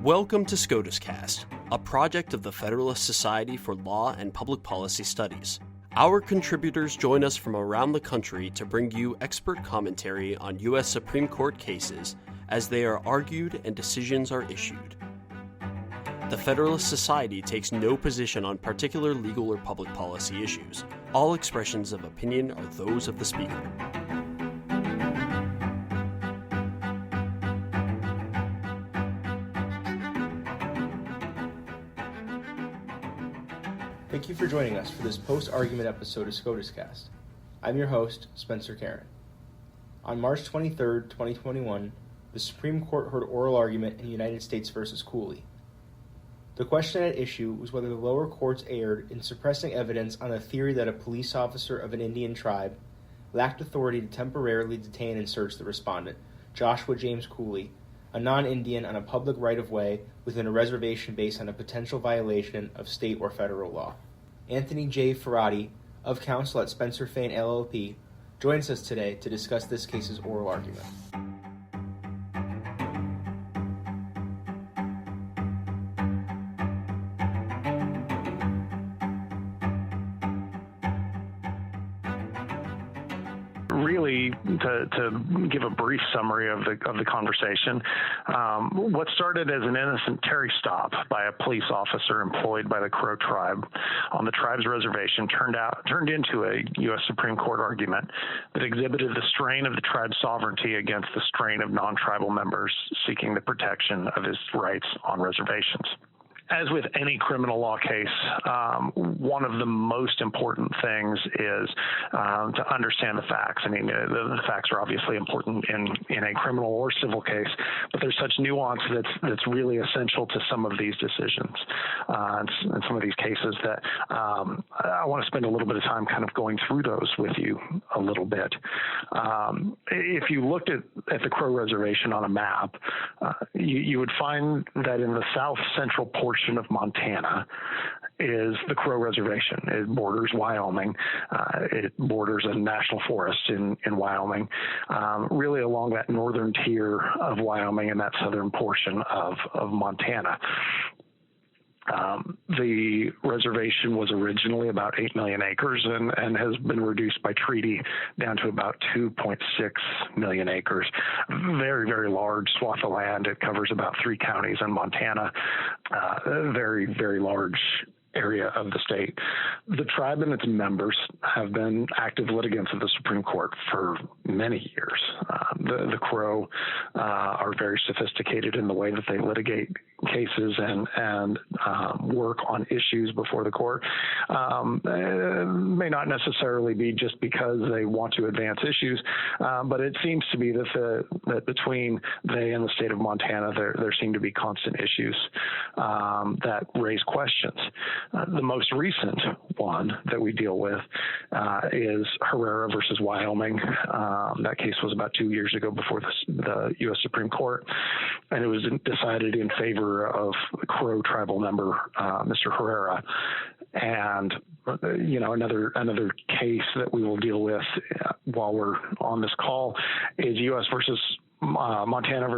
Welcome to SCOTUScast, a project of the Federalist Society for Law and Public Policy Studies. Our contributors join us from around the country to bring you expert commentary on U.S. Supreme Court cases as they are argued and decisions are issued. The Federalist Society takes no position on particular legal or public policy issues. All expressions of opinion are those of the speaker. Thank you for joining us for this post-argument episode of SCOTUScast. I'm your host, Spencer Fane. On March 23, 2021, the Supreme Court heard oral argument in United States v. Cooley. The question at issue was whether the lower courts erred in suppressing evidence on the theory that a police officer of an Indian tribe lacked authority to temporarily detain and search the respondent, Joshua James Cooley, a non-Indian on a public right-of-way within a reservation based on a potential violation of state or federal law. Anthony J. Ferate of Counsel at Spencer Fane LLP joins us today to discuss this case's oral argument. Really, to give a brief summary of the conversation, what started as an innocent Terry stop by a police officer employed by the Crow tribe on the tribe's reservation turned into a U.S. Supreme Court argument that exhibited the strain of the tribe's sovereignty against the strain of non-tribal members seeking the protection of his rights on reservations. As with any criminal law case, one of the most important things is to understand the facts. I mean, the facts are obviously important in a criminal or civil case, but there's such nuance that's really essential to some of these decisions and some of these cases that I want to spend a little bit of time kind of going through those with you a little bit. If you looked at the Crow Reservation on a map, you would find that in the south central portion of Montana is the Crow Reservation. It borders Wyoming. It borders a national forest in Wyoming, really along that northern tier of Wyoming and that southern portion of Montana. The reservation was originally about 8 million acres and has been reduced by treaty down to about 2.6 million acres. Very, very large swath of land. It covers about 3 counties in Montana. A very, very large area of the state. The tribe and its members have been active litigants of the Supreme Court for many years. The Crow are very sophisticated in the way that they litigate cases and work on issues before the court. It may not necessarily be just because they want to advance issues, but it seems to be that between they and the state of Montana, there seem to be constant issues that raise questions. The most recent one that we deal with is Herrera versus Wyoming. That case was about 2 years ago before the U.S. Supreme Court, and it was decided in favor of Crow tribal member Mr. Herrera. And another case that we will deal with while we're on this call is U.S. versus Montana,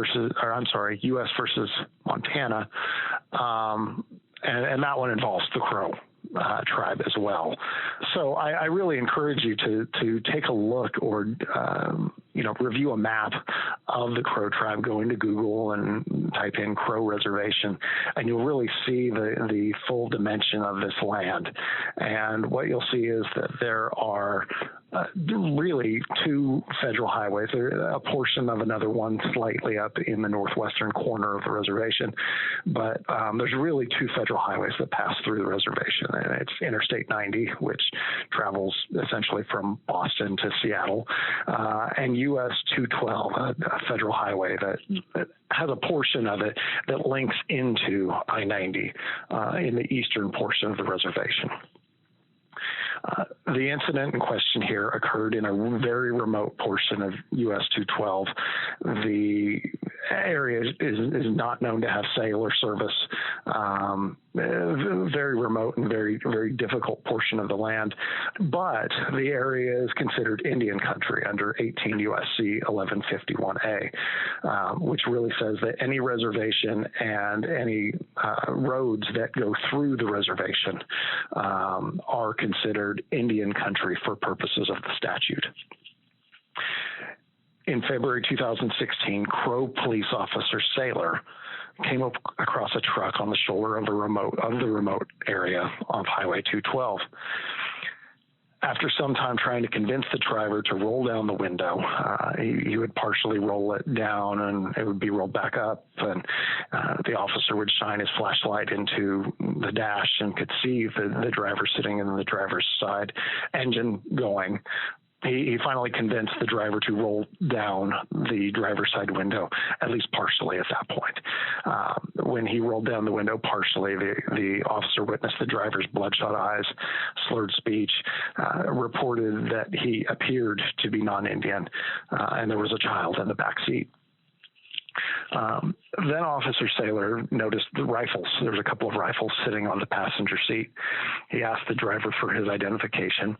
and that one involves the Crow tribe as well. So I really encourage you to take a look or review a map of the Crow tribe. Go into Google and type in Crow Reservation, and you'll really see the full dimension of this land. And what you'll see is that there are really 2 federal highways. A portion of another one slightly up in the northwestern corner of the reservation, but there's really 2 federal highways that pass through the reservation, and it's Interstate 90, which travels essentially from Boston to Seattle, and US 212, a federal highway that has a portion of it that links into I-90 in the eastern portion of the reservation. The incident in question here occurred in a very remote portion of US 212. The area is not known to have cellular service. very remote and very, very difficult portion of the land. But the area is considered Indian country under 18 U.S.C. 1151A, which really says that any reservation and any roads that go through the reservation are considered Indian country for purposes of the statute. In February 2016, Crow police officer Saylor came up across a truck on the shoulder of the remote area of Highway 212. After some time trying to convince the driver to roll down the window, he would partially roll it down and it would be rolled back up, and the officer would shine his flashlight into the dash and could see the driver sitting in the driver's side engine going. He finally convinced the driver to roll down the driver's side window, at least partially at that point. When he rolled down the window partially, the officer witnessed the driver's bloodshot eyes, slurred speech, reported that he appeared to be non-Indian, and there was a child in the back seat. Then Officer Saylor noticed the rifles. There was a couple of rifles sitting on the passenger seat. He asked the driver for his identification.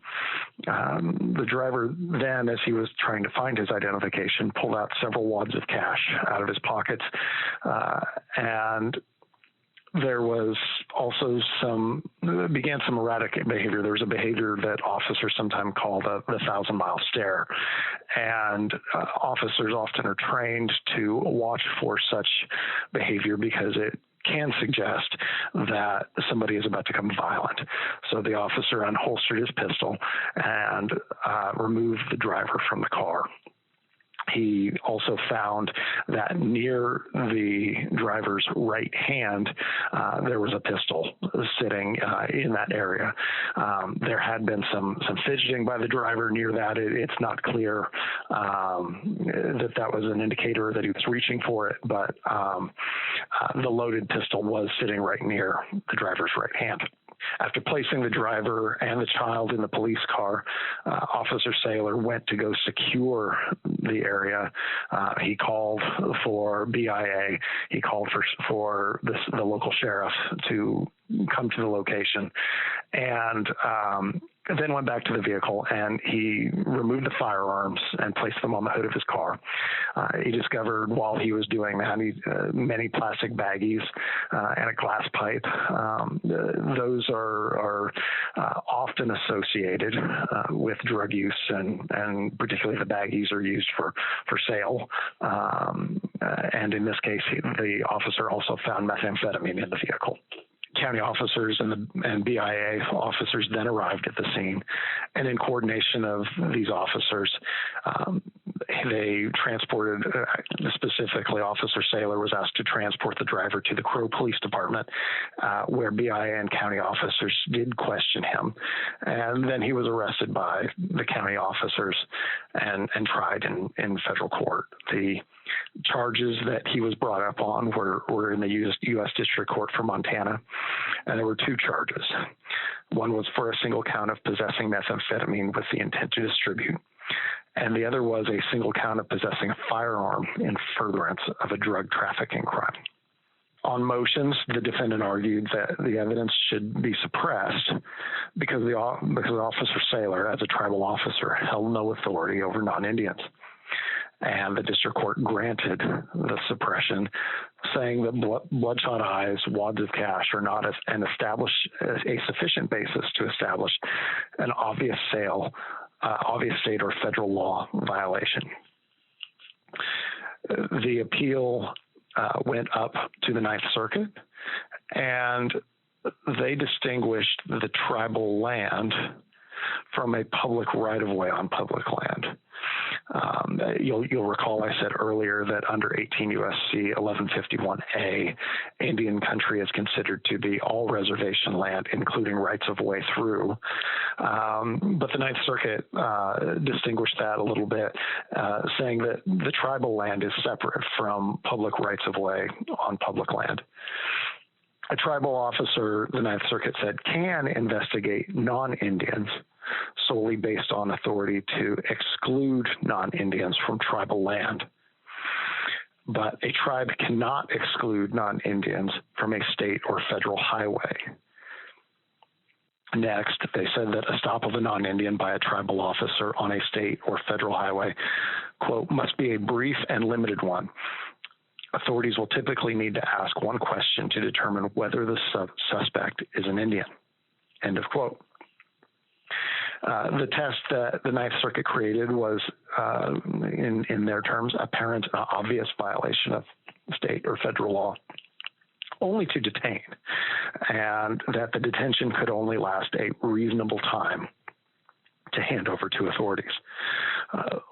The driver then, as he was trying to find his identification, pulled out several wads of cash out of his pockets, and there was also began some erratic behavior. There was a behavior that officers sometimes call the 1,000-mile stare. And officers often are trained to watch for such behavior because it can suggest that somebody is about to become violent. So the officer unholstered his pistol and removed the driver from the car. He also found that near the driver's right hand, there was a pistol sitting in that area. There had been some fidgeting by the driver near that. It's not clear that was an indicator that he was reaching for it, but the loaded pistol was sitting right near the driver's right hand. After placing the driver and the child in the police car, Officer Saylor went to go secure the area. He called for BIA. He called for the local sheriff to come to the location, and then went back to the vehicle, and he removed the firearms and placed them on the hood of his car. He discovered while he was doing that many plastic baggies and a glass pipe. Those are often associated with drug use, and particularly the baggies are used for sale. And in this case, the officer also found methamphetamine in the vehicle. County officers and BIA officers then arrived at the scene, and in coordination of these officers, they transported, specifically Officer Saylor was asked to transport the driver to the Crow Police Department, where BIA and county officers did question him, and then he was arrested by the county officers and tried in federal court. The charges that he was brought up on were in the U.S. District Court for Montana, and there were two charges. One was for a single count of possessing methamphetamine with the intent to distribute, and the other was a single count of possessing a firearm in furtherance of a drug trafficking crime. On motions, the defendant argued that the evidence should be suppressed because Officer Saylor, as a tribal officer, held no authority over non-Indians. And the district court granted the suppression, saying that bloodshot eyes, wads of cash are not a sufficient basis to establish an obvious state or federal law violation. The appeal went up to the Ninth Circuit, and they distinguished the tribal land from a public right-of-way on public land. You'll recall I said earlier that under 18 U.S.C. 1151A, Indian country is considered to be all reservation land, including rights of way through. But the Ninth Circuit distinguished that a little bit, saying that the tribal land is separate from public rights of way on public land. A tribal officer, the Ninth Circuit said, can investigate non-Indians solely based on authority to exclude non-Indians from tribal land. but a tribe cannot exclude non-Indians from a state or federal highway. Next, they said that a stop of a non-Indian by a tribal officer on a state or federal highway, quote, must be a brief and limited one. Authorities will typically need to ask one question to determine whether the suspect is an Indian, end of quote. The test that the Ninth Circuit created was, in their terms, apparent obvious violation of state or federal law, only to detain, and that the detention could only last a reasonable time to hand over to authorities.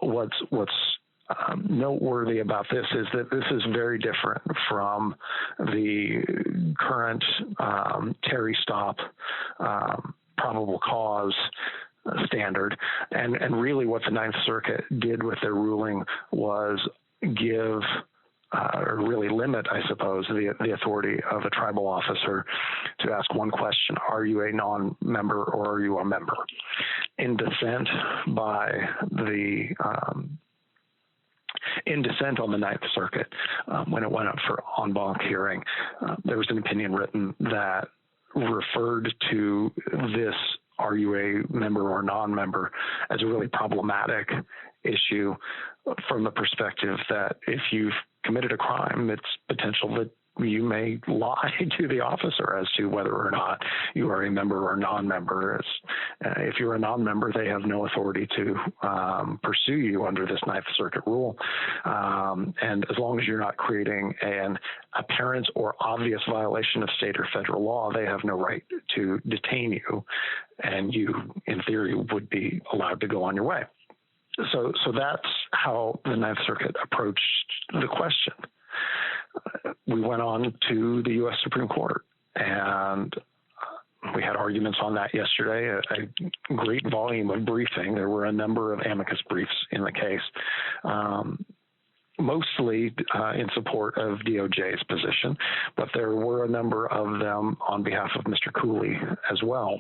What's noteworthy about this is that this is very different from the current Terry stop probable cause standard, and really what the Ninth Circuit did with their ruling was give or really limit, I suppose, the authority of a tribal officer to ask one question: are you a non-member or are you a member? In dissent on the Ninth Circuit, when it went up for en banc hearing, there was an opinion written that referred to this "are you a member or non-member" as a really problematic issue from the perspective that if you've committed a crime, it's potential that you may lie to the officer as to whether or not you are a member or non-member. If you're a non-member, they have no authority to pursue you under this Ninth Circuit rule. And as long as you're not creating an apparent or obvious violation of state or federal law, they have no right to detain you, and you, in theory, would be allowed to go on your way. So that's how the Ninth Circuit approached the question. We went on to the U.S. Supreme Court, and we had arguments on that yesterday, a great volume of briefing. There were a number of amicus briefs in the case, mostly in support of DOJ's position, but there were a number of them on behalf of Mr. Cooley as well.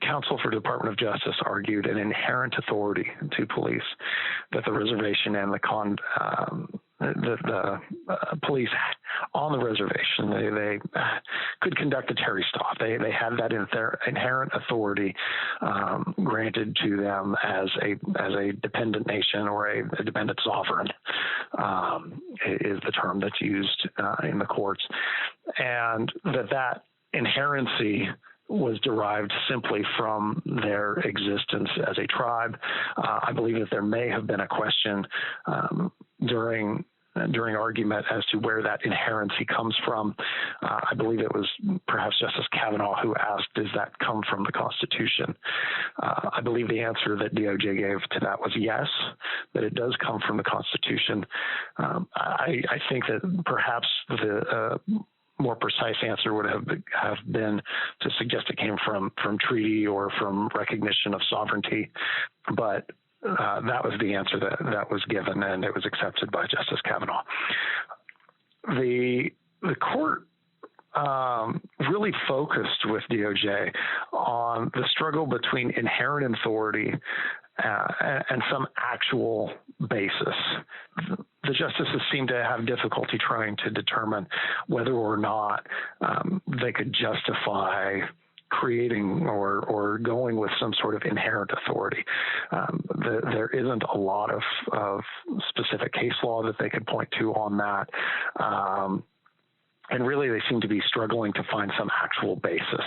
Counsel for the Department of Justice argued an inherent authority to police that the reservation and the police on the reservation, they could conduct a Terry stop. They had that inherent authority granted to them as a dependent nation or a dependent sovereign, is the term that's used in the courts, and that inherency was derived simply from their existence as a tribe. I believe that there may have been a question during argument as to where that inherency comes from. I believe it was perhaps Justice Kavanaugh who asked, does that come from the Constitution? I believe the answer that DOJ gave to that was yes, that it does come from the Constitution. I think that perhaps the more precise answer would have been to suggest it came from treaty or from recognition of sovereignty, but that was the answer that was given, and it was accepted by Justice Kavanaugh. The court really focused with DOJ on the struggle between inherent authority and some actual basis. The justices seem to have difficulty trying to determine whether or not they could justify creating or going with some sort of inherent authority. There isn't a lot of specific case law that they could point to on that. And really, they seem to be struggling to find some actual basis.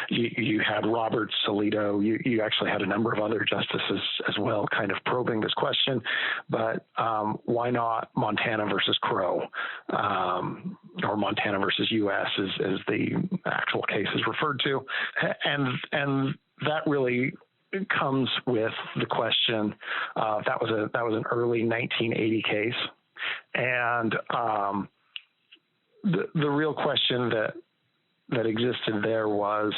You had Robert Alito. You actually had a number of other justices as well kind of probing this question. But why not Montana versus Crow, or Montana versus U.S. as the actual case is referred to? And that really comes with the question. That was an early 1980 case. And the real question that existed there was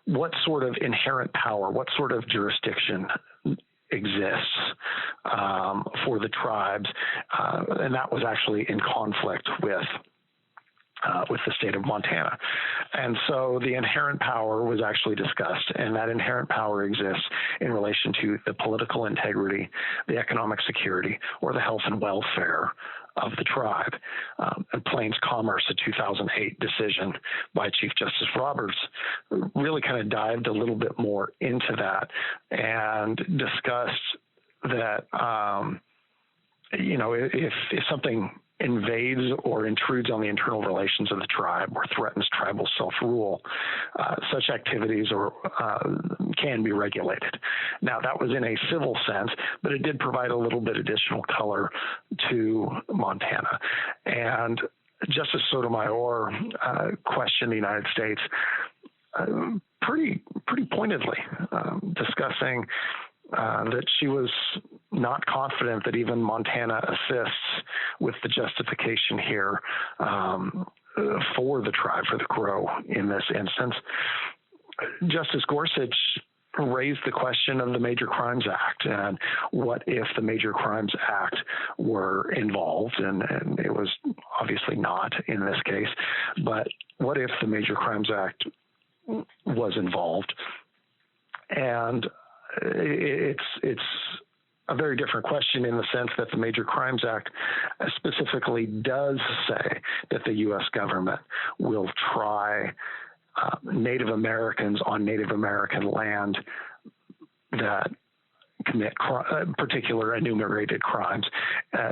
what sort of inherent power, what sort of jurisdiction exists for the tribes, and that was actually in conflict with with the state of Montana. And so the inherent power was actually discussed, and that inherent power exists in relation to the political integrity, the economic security, or the health and welfare of the tribe. And Plains Commerce, a 2008 decision by Chief Justice Roberts, really kind of dived a little bit more into that and discussed that, if something invades or intrudes on the internal relations of the tribe or threatens tribal self-rule, such activities can be regulated. Now, that was in a civil sense, but it did provide a little bit additional color to Montana. And Justice Sotomayor questioned the United States pretty pointedly, discussing that she was not confident that even Montana assists with the justification here for the tribe, for the Crow in this instance. Justice Gorsuch raised the question of the Major Crimes Act and what if the Major Crimes Act were involved, and it was obviously not in this case, but what if the Major Crimes Act was involved? And it's a very different question in the sense that the Major Crimes Act specifically does say that the U.S. government will try Native Americans on Native American land that commit particular enumerated crimes.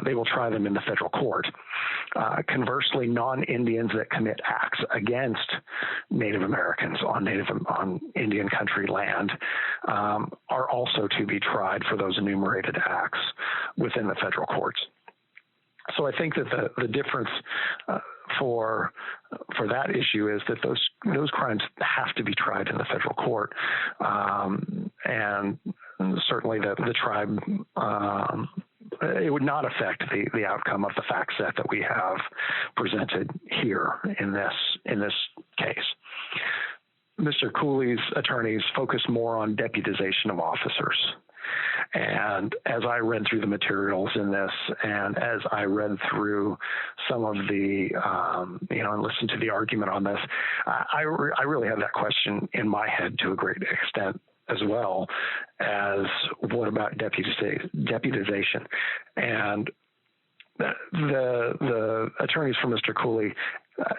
They will try them in the federal court. Conversely, non-Indians that commit acts against Native Americans on Indian country land are also to be tried for those enumerated acts within the federal courts. So I think that the difference for that issue is that those crimes have to be tried in the federal court, and certainly the tribe, it would not affect the outcome of the fact set that we have presented here in this case. Mr. Cooley's attorneys focused more on deputization of officers. And as I read through the materials in this, and as I read through some of the, and listened to the argument on this, I really have that question in my head to a great extent as well as what about deputization? And the attorneys for Mr. Cooley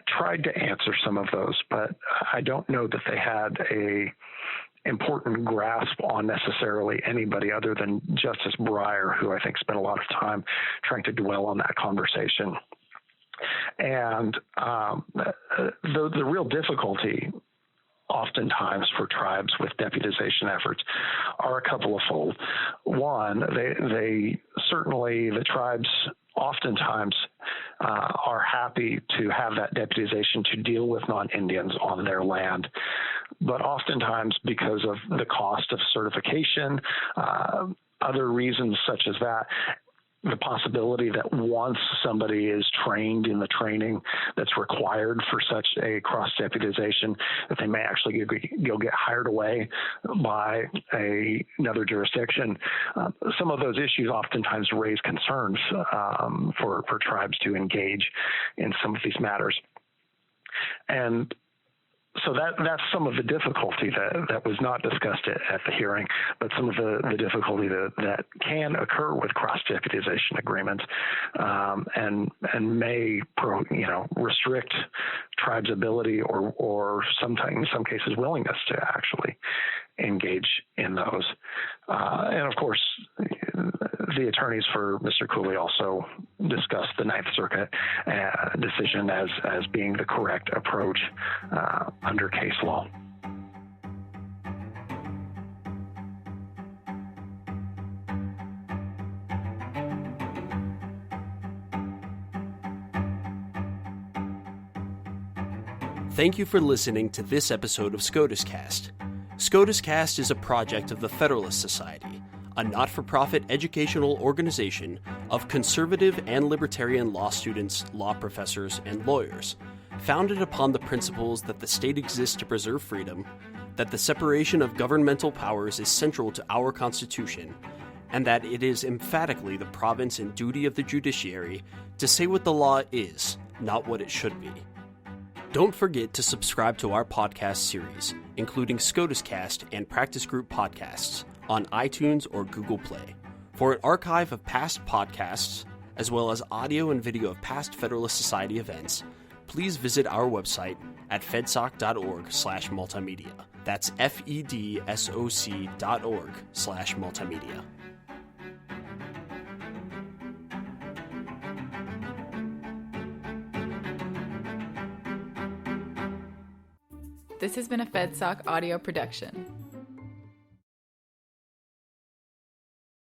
tried to answer some of those, but I don't know that they had a important grasp on necessarily anybody other than Justice Breyer, who I think spent a lot of time trying to dwell on that conversation. And the real difficulty oftentimes for tribes with deputization efforts are a couple of fold. One, they certainly, the tribes oftentimes are happy to have that deputization to deal with non-Indians on their land. But oftentimes, because of the cost of certification, other reasons such as that, the possibility that once somebody is trained in the training that's required for such a cross-deputization, that they may actually go get hired away by another jurisdiction. Some of those issues oftentimes raise concerns for tribes to engage in some of these matters. And so that's some of the difficulty that was not discussed at the hearing, but some of the difficulty that can occur with cross-deputization agreements, and may restrict tribes' ability or sometimes in some cases willingness to actually engage in those. And of course, the attorneys for Mr. Cooley also discussed the Ninth Circuit decision as being the correct approach under case law. Thank you for listening to this episode of SCOTUScast. SCOTUScast is a project of the Federalist Society, a not-for-profit educational organization of conservative and libertarian law students, law professors, and lawyers, founded upon the principles that the state exists to preserve freedom, that the separation of governmental powers is central to our Constitution, and that it is emphatically the province and duty of the judiciary to say what the law is, not what it should be. Don't forget to subscribe to our podcast series, including SCOTUScast and Practice Group podcasts, on iTunes or Google Play. For an archive of past podcasts, as well as audio and video of past Federalist Society events, please visit our website at fedsoc.org/multimedia. That's fedsoc.org/multimedia. This has been a FedSoc audio production.